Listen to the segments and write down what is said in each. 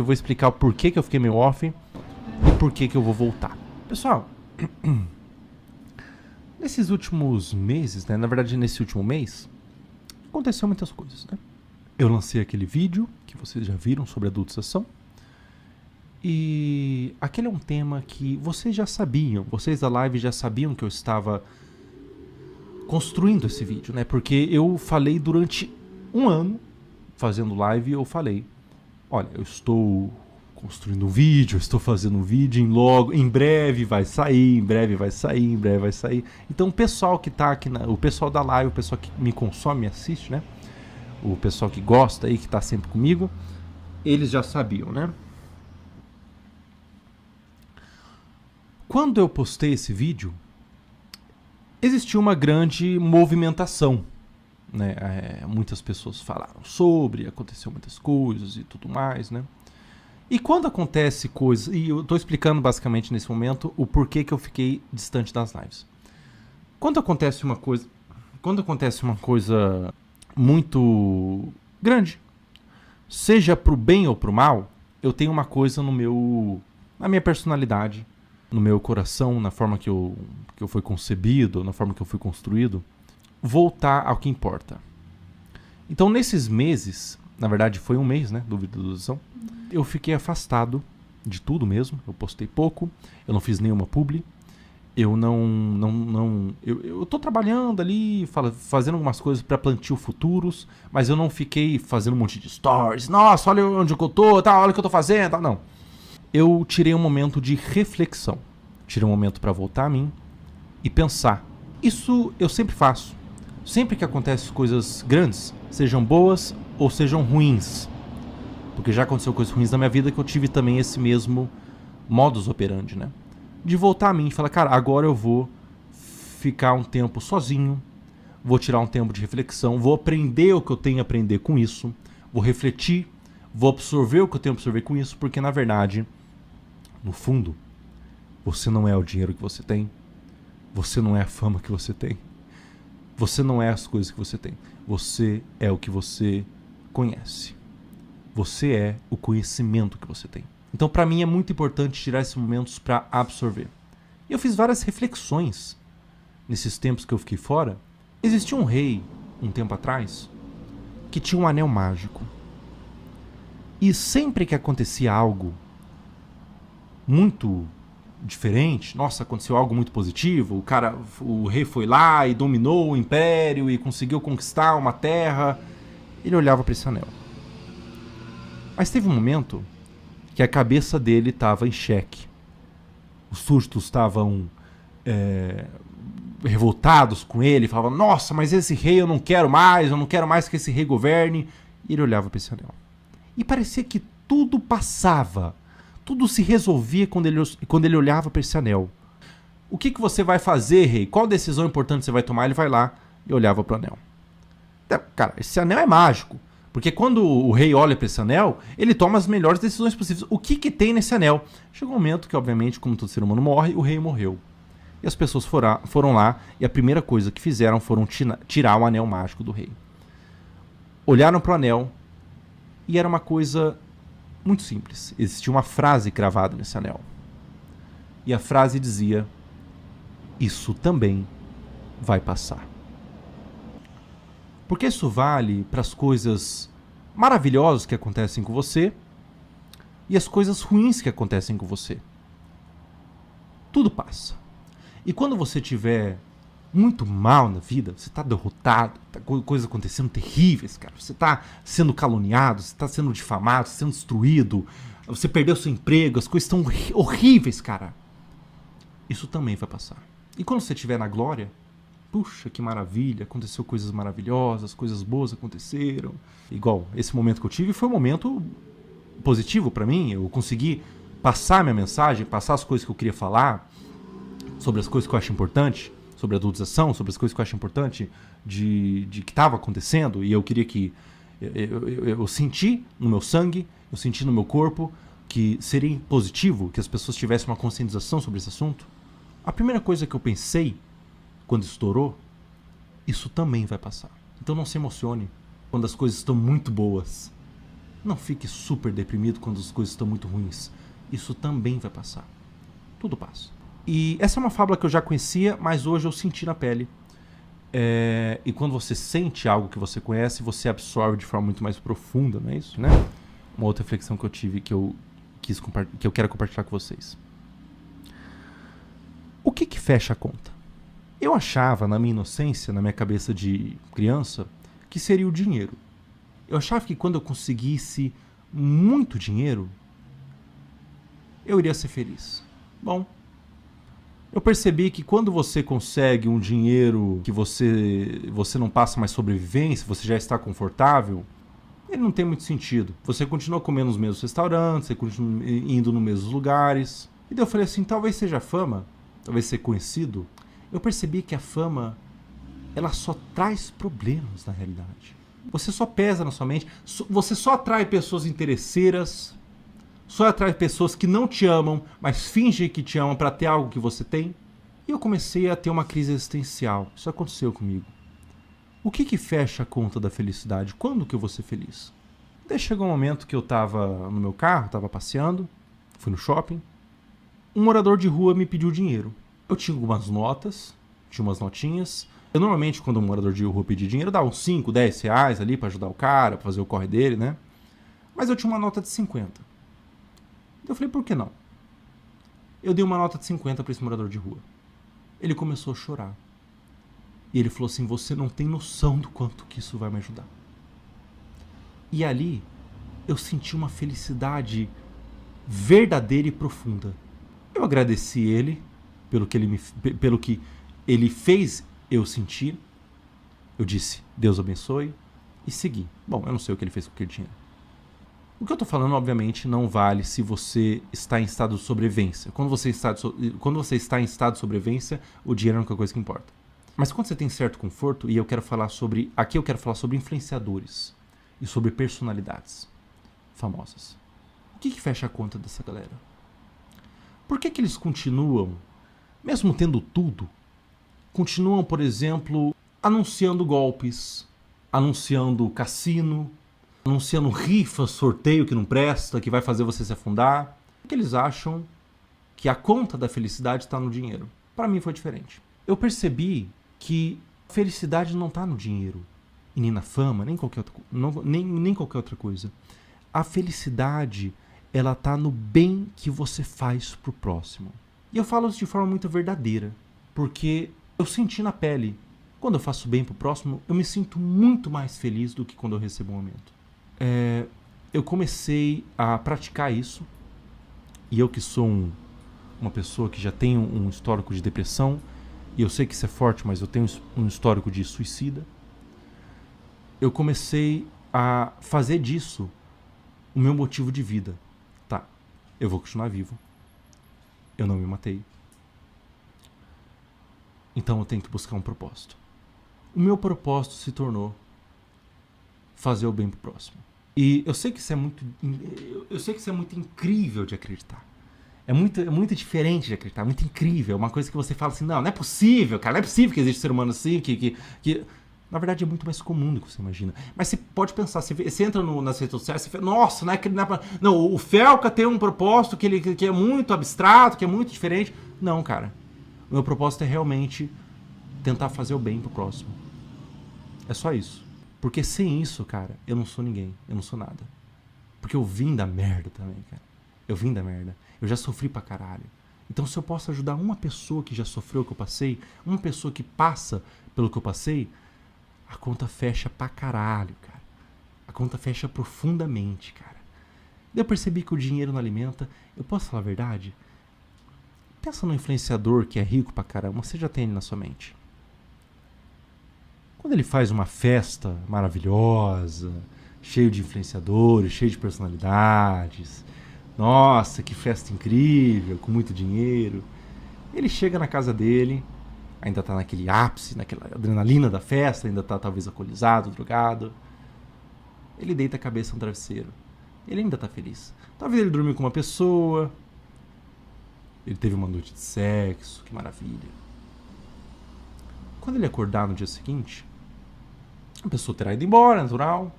Eu vou explicar o porquê que eu fiquei meio off e por que eu vou voltar. Pessoal, nesses últimos meses, né? Na verdade, nesse último mês, aconteceu muitas coisas, né? Eu lancei aquele vídeo que vocês já viram sobre adultização. E aquele é um tema que vocês já sabiam, vocês da live já sabiam que eu estava construindo esse vídeo, né? Porque eu falei durante um ano, fazendo live, eu falei, olha, eu estou construindo um vídeo, eu estou fazendo um vídeo, em breve vai sair, em breve vai sair, em breve vai sair. Então o pessoal que tá aqui, o pessoal da live, o pessoal que me consome, me assiste, né? O pessoal que gosta aí, que tá sempre comigo, eles já sabiam, né? Quando eu postei esse vídeo, existiu uma grande movimentação, né? Muitas pessoas falaram sobre, aconteceu muitas coisas e tudo mais, né? E quando acontece coisas, e eu estou explicando basicamente nesse momento o porquê que eu fiquei distante das lives. Quando acontece uma coisa muito grande, seja pro bem ou pro mal, eu tenho uma coisa na minha personalidade, no meu coração, na forma que eu fui concebido, na forma que eu fui construído, voltar ao que importa. Então, nesses meses, na verdade foi um mês, né, do vídeo da adultização, eu fiquei afastado de tudo mesmo, eu postei pouco, eu não fiz nenhuma publi, eu eu tô trabalhando ali, fazendo algumas coisas para plantio futuros, mas eu não fiquei fazendo um monte de stories, nossa, olha onde eu tô, tá, olha o que eu tô fazendo, tá, não. Eu tirei um momento de reflexão, tirei um momento para voltar a mim e pensar. Isso eu sempre faço. Sempre que acontecem coisas grandes, sejam boas ou sejam ruins, porque já aconteceu coisas ruins na minha vida que eu tive também esse mesmo modus operandi, né? De voltar a mim e falar, cara, agora eu vou ficar um tempo sozinho, vou tirar um tempo de reflexão, vou aprender o que eu tenho a aprender com isso, vou refletir, vou absorver o que eu tenho a absorver com isso, porque na verdade, no fundo, você não é o dinheiro que você tem, você não é a fama que você tem, você não é as coisas que você tem, você é o que você conhece, você é o conhecimento que você tem. Então, para mim é muito importante tirar esses momentos para absorver. E eu fiz várias reflexões nesses tempos que eu fiquei fora. Existia um rei, um tempo atrás, que tinha um anel mágico. E sempre que acontecia algo muito diferente, nossa, aconteceu algo muito positivo, o rei foi lá e dominou o império e conseguiu conquistar uma terra, ele olhava para esse anel. Mas teve um momento que a cabeça dele estava em xeque. Os súditos estavam revoltados com ele, falavam, nossa, mas esse rei eu não quero mais que esse rei governe. E ele olhava para esse anel. E parecia que tudo passava, tudo se resolvia quando ele olhava para esse anel. O que você vai fazer, rei? Qual decisão importante você vai tomar? Ele vai lá e olhava para o anel. Cara, esse anel é mágico. Porque quando o rei olha para esse anel, ele toma as melhores decisões possíveis. O que tem nesse anel? Chegou um momento que, obviamente, como todo ser humano morre, o rei morreu. E as pessoas foram lá e a primeira coisa que fizeram foram tirar o anel mágico do rei. Olharam para o anel e era uma coisa muito simples. Existia uma frase cravada nesse anel. E a frase dizia, isso também vai passar. Porque isso vale para as coisas maravilhosas que acontecem com você e as coisas ruins que acontecem com você. Tudo passa. E quando você estiver muito mal na vida, você está derrotado, tá coisas acontecendo terríveis, cara. Você está sendo caluniado, você está sendo difamado, você está sendo destruído, você perdeu seu emprego, as coisas estão horríveis, cara. Isso também vai passar. E quando você estiver na glória, puxa, que maravilha, aconteceu coisas maravilhosas, coisas boas aconteceram. Igual, esse momento que eu tive foi um momento positivo para mim. Eu consegui passar minha mensagem, passar as coisas que eu queria falar, sobre as coisas que eu acho importante, sobre a adultização, sobre as coisas que eu acho importante de que estava acontecendo. E eu queria que... Eu senti no meu sangue, eu senti no meu corpo que seria positivo que as pessoas tivessem uma conscientização sobre esse assunto. A primeira coisa que eu pensei quando estourou, isso também vai passar. Então não se emocione quando as coisas estão muito boas. Não fique super deprimido quando as coisas estão muito ruins. Isso também vai passar. Tudo passa. E essa é uma fábula que eu já conhecia, mas hoje eu senti na pele. E quando você sente algo que você conhece, você absorve de forma muito mais profunda, não é isso, né? Uma outra reflexão que eu tive que eu quero compartilhar com vocês. O que fecha a conta? Eu achava, na minha inocência, na minha cabeça de criança, que seria o dinheiro. Eu achava que quando eu conseguisse muito dinheiro, eu iria ser feliz. Bom, eu percebi que quando você consegue um dinheiro que você não passa mais sobrevivência, você já está confortável, ele não tem muito sentido. Você continua comendo nos mesmos restaurantes, você continua indo nos mesmos lugares. E daí eu falei assim, talvez seja fama, talvez ser conhecido. Eu percebi que a fama, ela só traz problemas na realidade. Você só pesa na sua mente, você só atrai pessoas interesseiras, só atrai pessoas que não te amam, mas fingem que te amam para ter algo que você tem. E eu comecei a ter uma crise existencial. Isso aconteceu comigo. O que fecha a conta da felicidade? Quando que eu vou ser feliz? Daí chegou um momento que eu estava no meu carro, estava passeando, fui no shopping. Um morador de rua me pediu dinheiro. Eu tinha algumas notas, tinha umas notinhas. Eu normalmente, quando um morador de rua pedir dinheiro, eu dava uns 5, 10 reais ali para ajudar o cara, para fazer o corre dele, né? Mas eu tinha uma nota de 50. Eu falei, por que não? Eu dei uma nota de 50 para esse morador de rua. Ele começou a chorar. E ele falou assim, você não tem noção do quanto que isso vai me ajudar. E ali, eu senti uma felicidade verdadeira e profunda. Eu agradeci ele pelo que ele fez eu sentir. Eu disse, Deus abençoe, e segui. Bom, eu não sei o que ele fez com aquele dinheiro. O que eu estou falando, obviamente, não vale se você está em estado de sobrevivência. Quando você está em estado de sobrevivência, o dinheiro é a única coisa que importa. Mas quando você tem certo conforto, e aqui eu quero falar sobre influenciadores e sobre personalidades famosas. O que fecha a conta dessa galera? Por que eles continuam, mesmo tendo tudo, continuam, por exemplo, anunciando golpes, anunciando cassino, anunciando rifa, sorteio que não presta, que vai fazer você se afundar? Porque eles acham que a conta da felicidade está no dinheiro. Para mim foi diferente. Eu percebi que a felicidade não está no dinheiro, e nem na fama, nem qualquer outra coisa. A felicidade, ela está no bem que você faz pro próximo. E eu falo isso de forma muito verdadeira, porque eu senti na pele. Quando eu faço bem pro próximo, eu me sinto muito mais feliz do que quando eu recebo um aumento. Eu comecei a praticar isso, e eu que sou uma pessoa que já tem um histórico de depressão, e eu sei que isso é forte, mas eu tenho um histórico de suicida, eu comecei a fazer disso o meu motivo de vida. Tá, eu vou continuar vivo, eu não me matei, então eu tenho que buscar um propósito. O meu propósito se tornou fazer o bem pro próximo. E eu sei que isso é muito incrível de acreditar. É muito diferente de acreditar, muito incrível. É uma coisa que você fala assim, não é possível, cara, não é possível que existe um ser humano assim, que... Na verdade é muito mais comum do que você imagina. Mas você pode pensar, você entra nas redes sociais, você fala, nossa, não, o Felca tem um propósito que é muito abstrato, que é muito diferente. Não, cara. O meu propósito é realmente tentar fazer o bem pro próximo. É só isso. Porque sem isso, cara, eu não sou ninguém, eu não sou nada. Porque eu vim da merda também, cara. Eu vim da merda. Eu já sofri pra caralho. Então se eu posso ajudar uma pessoa que já sofreu o que eu passei, uma pessoa que passa pelo que eu passei, a conta fecha pra caralho, cara. A conta fecha profundamente, cara. Eu percebi que o dinheiro não alimenta. Eu posso falar a verdade? Pensa no influenciador que é rico pra caramba, você já tem ele na sua mente. Quando ele faz uma festa maravilhosa, cheio de influenciadores, cheio de personalidades, nossa, que festa incrível, com muito dinheiro, ele chega na casa dele, ainda tá naquele ápice, naquela adrenalina da festa, ainda tá talvez alcoolizado, drogado, ele deita a cabeça no travesseiro, ele ainda tá feliz. Talvez ele dormiu com uma pessoa, ele teve uma noite de sexo, que maravilha. Quando ele acordar no dia seguinte, a pessoa terá ido embora, natural.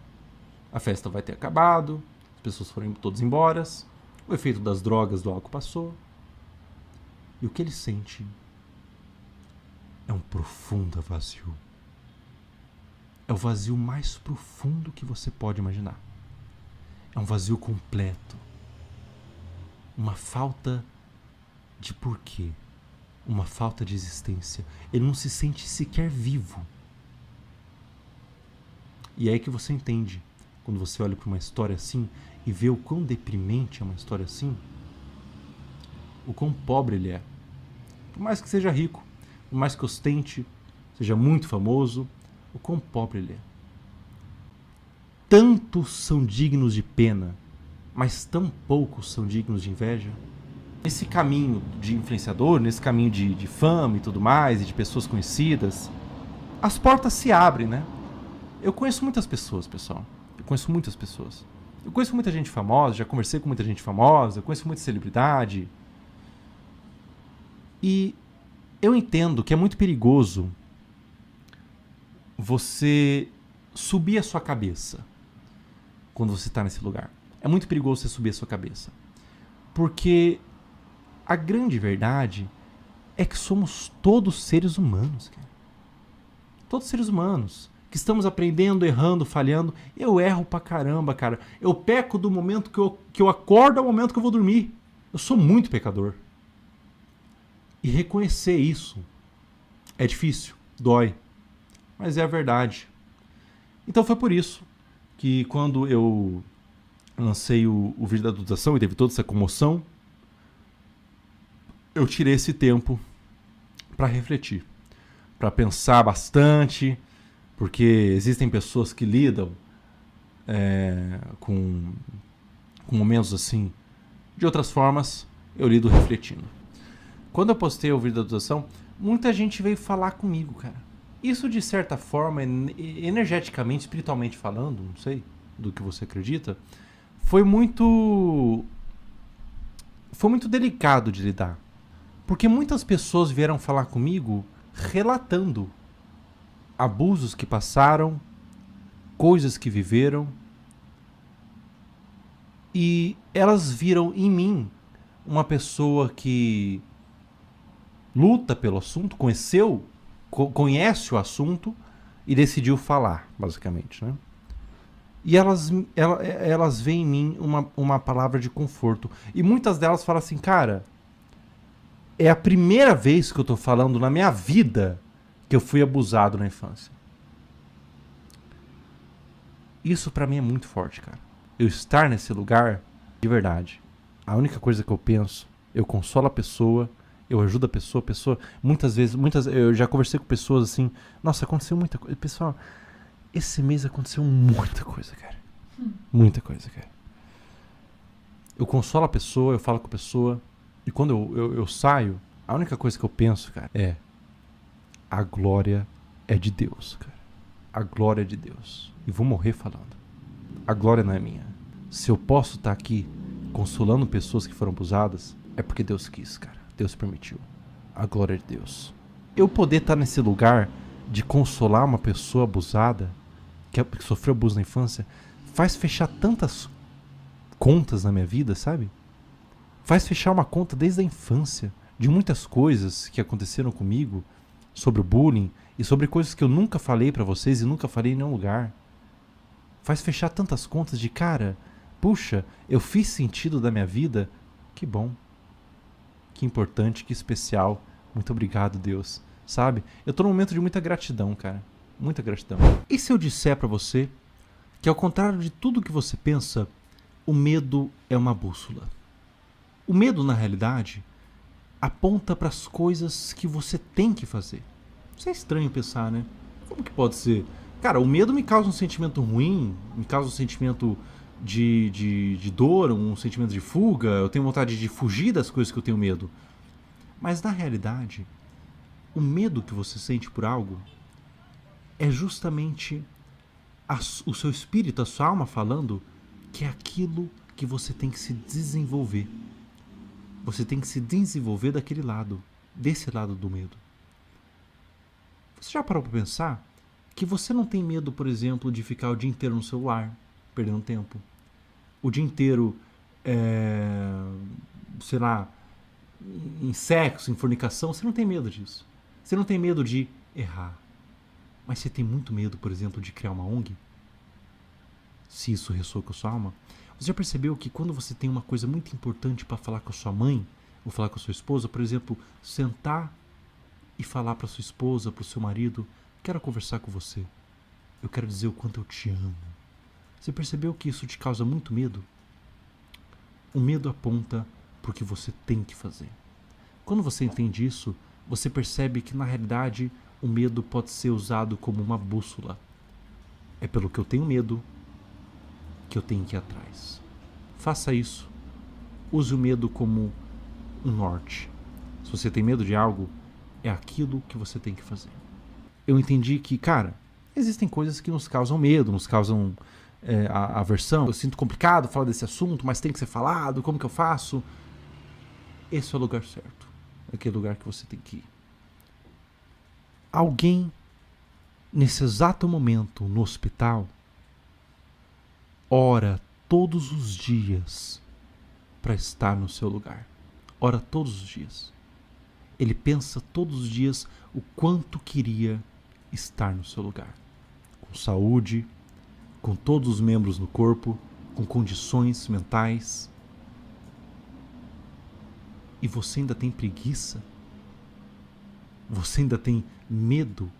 A festa vai ter acabado, as pessoas foram todas embora, o efeito das drogas, do álcool passou. E o que ele sente é um profundo vazio. É o vazio mais profundo que você pode imaginar. É um vazio completo. Uma falta de porquê. Uma falta de existência. Ele não se sente sequer vivo. E é aí que você entende, quando você olha para uma história assim e vê o quão deprimente é uma história assim, o quão pobre ele é. Por mais que seja rico, por mais que ostente, seja muito famoso, o quão pobre ele é. Tantos são dignos de pena, mas tão poucos são dignos de inveja. Nesse caminho de influenciador, nesse caminho de fama e tudo mais, e de pessoas conhecidas, as portas se abrem, né? Eu conheço muitas pessoas, pessoal. Eu conheço muitas pessoas. Eu conheço muita gente famosa, já conversei com muita gente famosa, eu conheço muita celebridade. E eu entendo que é muito perigoso você subir a sua cabeça quando você está nesse lugar. É muito perigoso você subir a sua cabeça. Porque a grande verdade é que somos todos seres humanos, cara. Todos seres humanos. Que estamos aprendendo, errando, falhando. Eu erro pra caramba, cara. Eu peco do momento que eu acordo ao momento que eu vou dormir. Eu sou muito pecador. E reconhecer isso é difícil, dói. Mas é a verdade. Então foi por isso que quando eu lancei o vídeo da adulteração e teve toda essa comoção, eu tirei esse tempo para refletir, para pensar bastante, porque existem pessoas que lidam com momentos assim de outras formas. Eu lido refletindo. Quando eu postei o vídeo da adulteração, muita gente veio falar comigo, cara. Isso, de certa forma, energeticamente, espiritualmente falando, não sei do que você acredita, foi muito delicado de lidar. Porque muitas pessoas vieram falar comigo relatando abusos que passaram, coisas que viveram, e elas viram em mim uma pessoa que luta pelo assunto, conhece o assunto e decidiu falar, basicamente, né? E elas veem em mim uma palavra de conforto. E muitas delas falam assim, cara, é a primeira vez que eu tô falando na minha vida que eu fui abusado na infância. Isso pra mim é muito forte, cara. Eu estar nesse lugar, de verdade. A única coisa que eu penso, eu consolo a pessoa, eu ajudo a pessoa, muitas vezes, eu já conversei com pessoas assim, nossa, aconteceu muita coisa. Pessoal, esse mês aconteceu muita coisa, cara. Muita coisa, cara. Eu consolo a pessoa, eu falo com a pessoa, e quando eu saio, a única coisa que eu penso, cara, é a glória é de Deus, cara. A glória é de Deus. E vou morrer falando. A glória não é minha. Se eu posso estar aqui consolando pessoas que foram abusadas, é porque Deus quis, cara. Deus permitiu. A glória é de Deus. Eu poder estar nesse lugar de consolar uma pessoa abusada, que sofreu abuso na infância, faz fechar tantas contas na minha vida, sabe? Faz fechar uma conta desde a infância de muitas coisas que aconteceram comigo sobre o bullying e sobre coisas que eu nunca falei pra vocês e nunca falei em nenhum lugar. Faz fechar tantas contas de, cara, puxa, eu fiz sentido da minha vida. Que bom. Que importante, que especial. Muito obrigado, Deus. Sabe? Eu tô num momento de muita gratidão, cara. Muita gratidão. E se eu disser pra você que, ao contrário de tudo que você pensa, o medo é uma bússola? O medo, na realidade, aponta para as coisas que você tem que fazer. Isso é estranho pensar, né? Como que pode ser? Cara, o medo me causa um sentimento ruim, me causa um sentimento de dor, um sentimento de fuga, eu tenho vontade de fugir das coisas que eu tenho medo. Mas, na realidade, o medo que você sente por algo é justamente o seu espírito, a sua alma falando que é aquilo que você tem que se desenvolver. Você tem que se desenvolver daquele lado, desse lado do medo. Você já parou para pensar que você não tem medo, por exemplo, de ficar o dia inteiro no celular? perdendo tempo. O dia inteiro, sei lá, em sexo, em fornicação, você não tem medo disso. Você não tem medo de errar. Mas você tem muito medo, por exemplo, de criar uma ONG? Se isso ressoa com a sua alma? Você já percebeu que quando você tem uma coisa muito importante para falar com a sua mãe, ou falar com a sua esposa, por exemplo, sentar e falar para sua esposa, para o seu marido, quero conversar com você. Eu quero dizer o quanto eu te amo. Você percebeu que isso te causa muito medo? O medo aponta para o que você tem que fazer. Quando você entende isso, você percebe que na realidade o medo pode ser usado como uma bússola. É pelo que eu tenho medo que eu tenho que ir atrás. Faça isso. Use o medo como um norte. Se você tem medo de algo, é aquilo que você tem que fazer. Eu entendi que, cara, existem coisas que nos causam medo, nos causam aversão. Eu sinto complicado falar desse assunto, mas tem que ser falado, como que eu faço? Esse é o lugar certo. É aquele lugar que você tem que ir. Alguém, nesse exato momento, no hospital, ora todos os dias para estar no seu lugar. Ora todos os dias. Ele pensa todos os dias o quanto queria estar no seu lugar. Com saúde, com todos os membros no corpo, com condições mentais. E você ainda tem preguiça? Você ainda tem medo?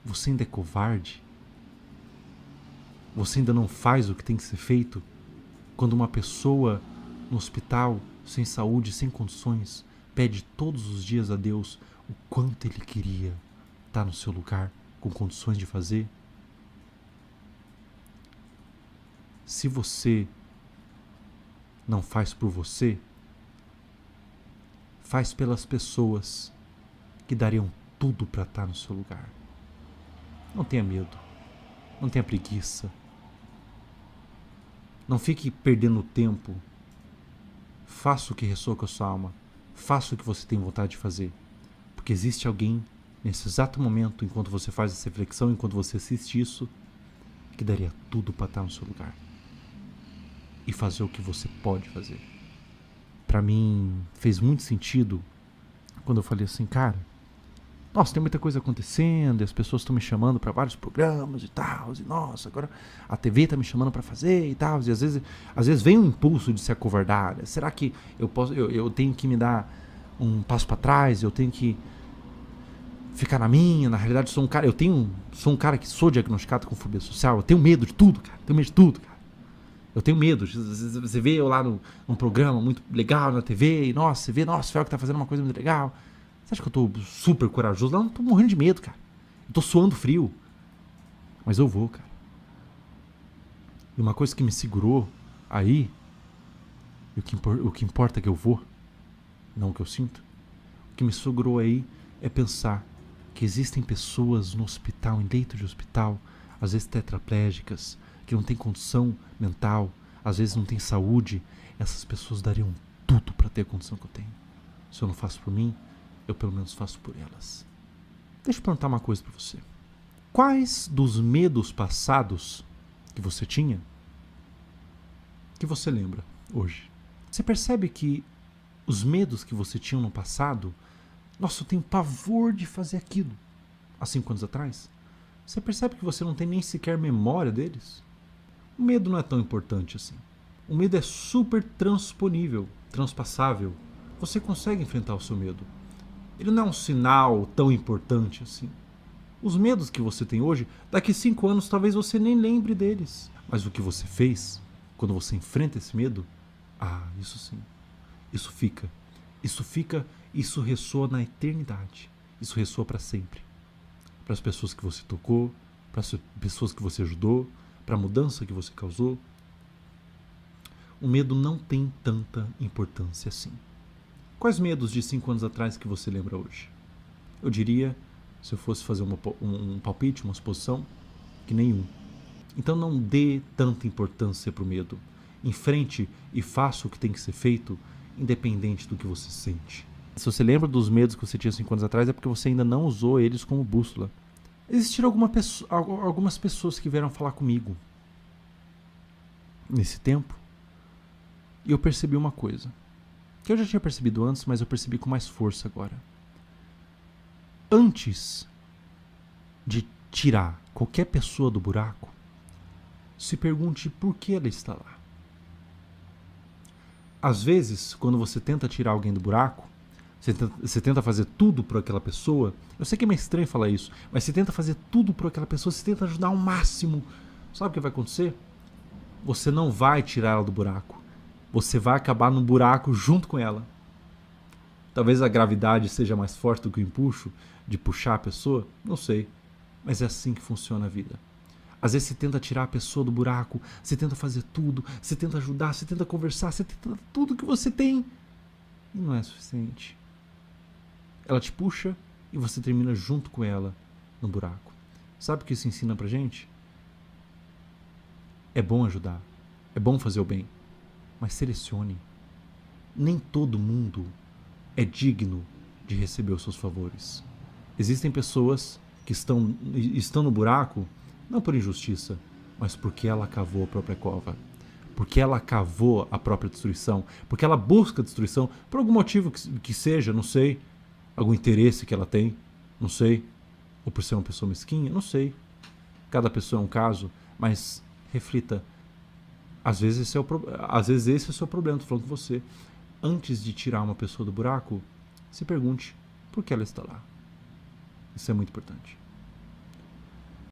Você ainda é covarde? Você ainda não faz o que tem que ser feito? Quando uma pessoa no hospital, sem saúde, sem condições, pede todos os dias a Deus o quanto ele queria estar no seu lugar, com condições de fazer? Se você não faz por você, faz pelas pessoas que dariam tudo para estar no seu lugar. Não tenha medo, não tenha preguiça, não fique perdendo tempo. Faça o que ressoa com a sua alma, faça o que você tem vontade de fazer, porque existe alguém nesse exato momento, enquanto você faz essa reflexão, enquanto você assiste isso, que daria tudo para estar no seu lugar e fazer o que você pode fazer. Para mim fez muito sentido quando eu falei assim, cara, nossa, tem muita coisa acontecendo, e as pessoas estão me chamando para vários programas e tal, e nossa, agora a TV está me chamando para fazer e tal, e às vezes vem um impulso de ser acovardada. Será que eu tenho que me dar um passo para trás, eu tenho que ficar na minha? Na realidade, sou um cara que sou diagnosticado com fobia social, eu tenho medo de tudo, cara, eu tenho medo. Você vê eu lá num programa muito legal na TV, e nossa, você vê, nossa, o Fel que tá fazendo uma coisa muito legal. Você acha que eu tô super corajoso? Não, eu tô morrendo de medo, cara. Eu tô suando frio. Mas eu vou, cara. E uma coisa que me segurou aí, e o que importa é que eu vou, não o que eu sinto. O que me segurou aí é pensar que existem pessoas no hospital, em leito de hospital, às vezes tetraplégicas, que não tem condição mental, às vezes não tem saúde. Essas pessoas dariam tudo para ter a condição que eu tenho. Se eu não faço por mim, eu pelo menos faço por elas. Deixa eu perguntar uma coisa para você. Quais dos medos passados que você tinha, que você lembra hoje? Você percebe que os medos que você tinha no passado, nossa, eu tenho pavor de fazer aquilo, há 5 anos atrás? Você percebe que você não tem nem sequer memória deles? O medo não é tão importante assim. O medo é super transpassável. Você consegue enfrentar o seu medo. Ele não é um sinal tão importante assim. Os medos que você tem hoje, daqui 5 anos talvez você nem lembre deles. Mas o que você fez, quando você enfrenta esse medo, isso sim. Isso fica. Isso ressoa na eternidade. Isso ressoa para sempre. Para as pessoas que você tocou, para as pessoas que você ajudou, para a mudança que você causou. O medo não tem tanta importância assim. Quais medos de 5 anos atrás que você lembra hoje? Eu diria, se eu fosse fazer um palpite, uma suposição, que nenhum. Então não dê tanta importância para o medo. Enfrente e faça o que tem que ser feito, independente do que você sente. Se você lembra dos medos que você tinha 5 anos atrás, é porque você ainda não usou eles como bússola. Existiram algumas pessoas que vieram falar comigo nesse tempo, e eu percebi uma coisa, que eu já tinha percebido antes, mas eu percebi com mais força agora. Antes de tirar qualquer pessoa do buraco, se pergunte por que ela está lá. Às vezes, quando você tenta tirar alguém do buraco, você tenta fazer tudo por aquela pessoa. Eu sei que é meio estranho falar isso, mas você tenta fazer tudo por aquela pessoa, você tenta ajudar ao máximo. Sabe o que vai acontecer? Você não vai tirar ela do buraco. Você vai acabar no buraco junto com ela. Talvez a gravidade seja mais forte do que o empuxo de puxar a pessoa, não sei. Mas é assim que funciona a vida. Às vezes você tenta tirar a pessoa do buraco, você tenta fazer tudo, você tenta ajudar, você tenta conversar, você tenta tudo que você tem. E não é suficiente. Ela te puxa e você termina junto com ela no buraco. Sabe o que isso ensina pra gente? É bom ajudar, é bom fazer o bem, mas selecione. Nem todo mundo é digno de receber os seus favores. Existem pessoas que estão no buraco não por injustiça, mas porque ela cavou a própria cova. Porque ela cavou a própria destruição. Porque ela busca a destruição por algum motivo que seja, não sei. Algum interesse que ela tem, não sei. Ou por ser uma pessoa mesquinha, não sei. Cada pessoa é um caso, mas reflita. Às vezes esse é o seu problema, estou falando com você. Antes de tirar uma pessoa do buraco, se pergunte por que ela está lá. Isso é muito importante.